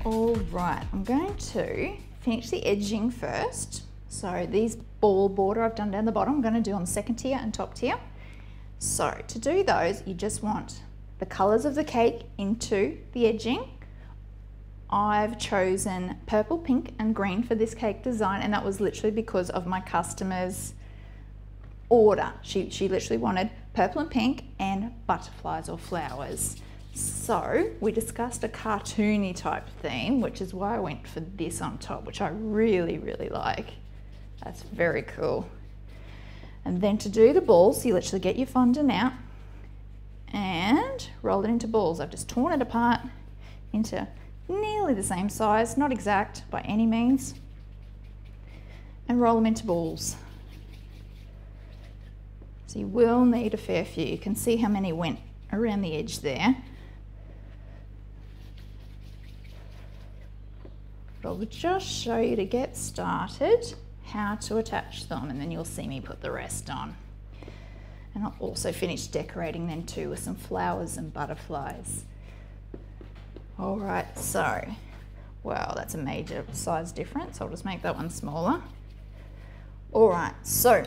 All right, I'm going to finish the edging first. So these ball border I've done down the bottom, I'm going to do on the second tier and top tier. So to do those, you just want the colours of the cake into the edging. I've chosen purple, pink and green for this cake design, and that was literally because of my customer's order. She literally wanted purple and pink and butterflies or flowers. So we discussed a cartoony type theme, which is why I went for this on top, which I really, really like. That's very cool. And then to do the balls, you literally get your fondant out and roll it into balls. I've just torn it apart into nearly the same size, not exact by any means, and roll them into balls. So you will need a fair few. You can see how many went around the edge there. But I'll just show you to get started how to attach them, and then you'll see me put the rest on. And I'll also finish decorating then too with some flowers and butterflies. All right, so, wow, that's a major size difference. I'll just make that one smaller. All right, so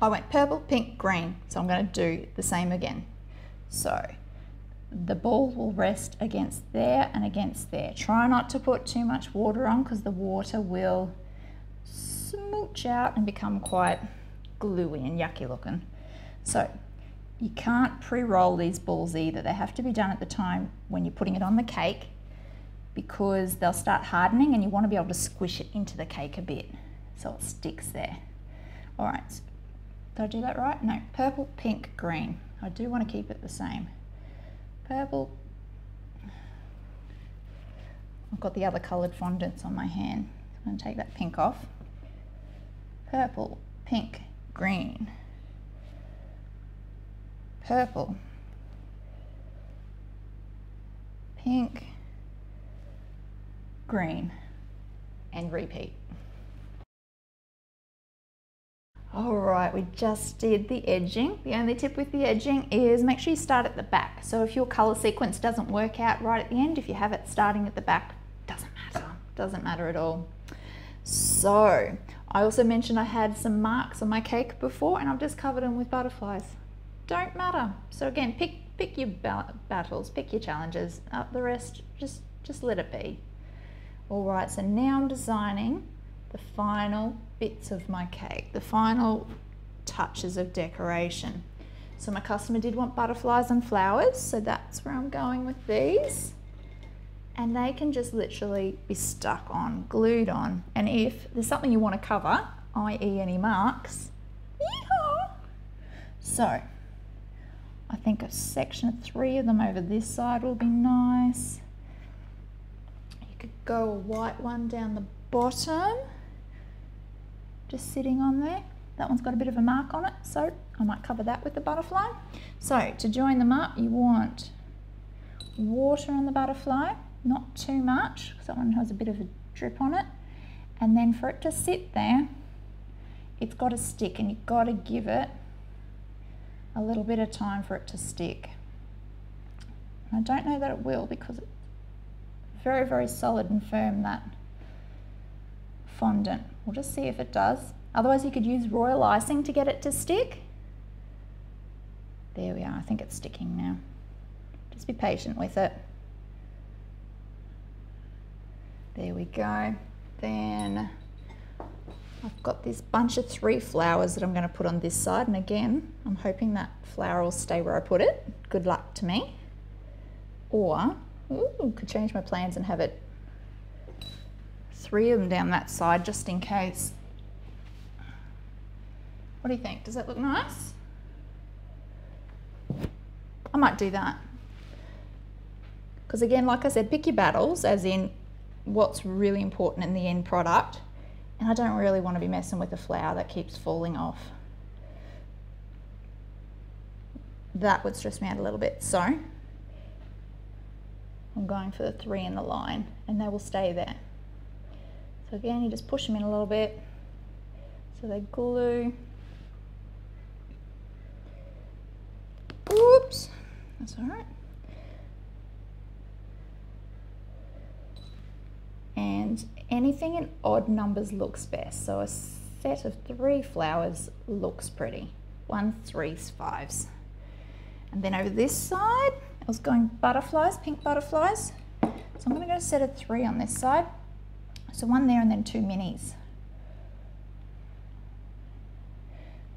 I went purple, pink, green, so I'm going to do the same again. So the ball will rest against there and against there. Try not to put too much water on because the water will smooch out and become quite gluey and yucky looking. So you can't pre-roll these balls either. They have to be done at the time when you're putting it on the cake, because they'll start hardening and you want to be able to squish it into the cake a bit so it sticks there. All right, did I do that right? No, purple, pink, green. I do want to keep it the same. Purple. I've got the other coloured fondants on my hand. I'm going to take that pink off. Purple, pink, green. Purple, pink, green, and repeat. All right, we just did the edging. The only tip with the edging is make sure you start at the back. So if your color sequence doesn't work out right at the end, if you have it starting at the back, doesn't matter at all. So I also mentioned I had some marks on my cake before, and I've just covered them with butterflies. Don't matter. So again, pick your battles, pick your challenges. The rest, just let it be. All right, so now I'm designing the final bits of my cake, the final touches of decoration. So my customer did want butterflies and flowers, so that's where I'm going with these. And they can just literally be stuck on, glued on. And if there's something you want to cover, i.e. any marks, yeehaw! So I think a section of 3 of them over this side will be nice. You could go a white one down the bottom, just sitting on there. That one's got a bit of a mark on it, so I might cover that with the butterfly. So to join them up, you want water on the butterfly, not too much, because that one has a bit of a drip on it. And then for it to sit there, it's got to stick, and you've got to give it a little bit of time for it to stick. And I don't know that it will, because it's very, very solid and firm, that fondant. We'll just see if it does. Otherwise you could use royal icing to get it to stick. There we are, I think it's sticking now. Just be patient with it. There we go. Then I've got this bunch of 3 flowers that I'm going to put on this side, and again I'm hoping that flower will stay where I put it. Good luck to me. Or could change my plans and have it 3 of them down that side just in case. What do you think? Does that look nice? I might do that. Because again, like I said, pick your battles, as in what's really important in the end product. And I don't really want to be messing with a flower that keeps falling off. That would stress me out a little bit. So I'm going for the 3 in the line, and they will stay there. So again, you just push them in a little bit so they glue. Oops, that's all right. And anything in odd numbers looks best. So a set of 3 flowers looks pretty. 1s, 3s, 5s. And then over this side, I was going butterflies, pink butterflies. So I'm going to go a set of 3 on this side. So 1 there and then 2 minis.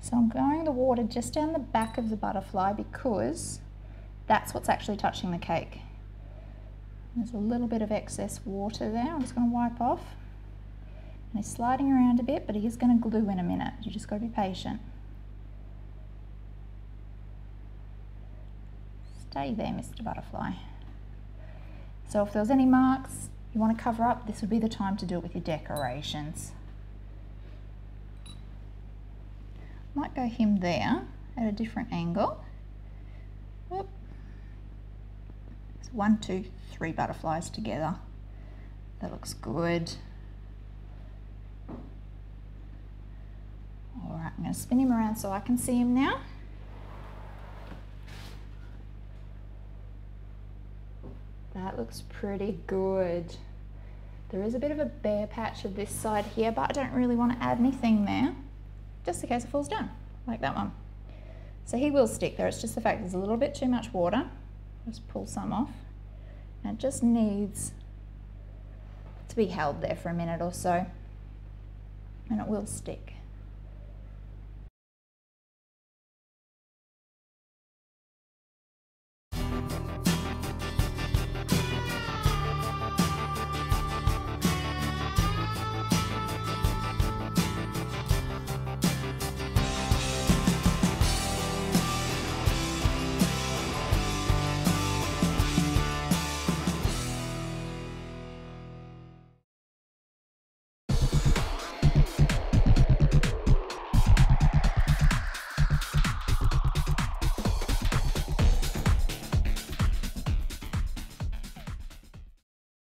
So I'm going the water just down the back of the butterfly because that's what's actually touching the cake. There's a little bit of excess water there. I'm just going to wipe off. And he's sliding around a bit, but he is going to glue in a minute. You just got to be patient. Stay there, Mr. Butterfly. So if there was any marks you want to cover up, this would be the time to do it with your decorations. Might go him there at a different angle. Whoop. So 1, 2, 3 butterflies together. That looks good. All right, I'm going to spin him around so I can see him now. That looks pretty good. There is a bit of a bare patch of this side here, but I don't really want to add anything there, just in case it falls down, like that one. So he will stick there. It's just the fact there's a little bit too much water. Just pull some off. And it just needs to be held there for a minute or so, and it will stick.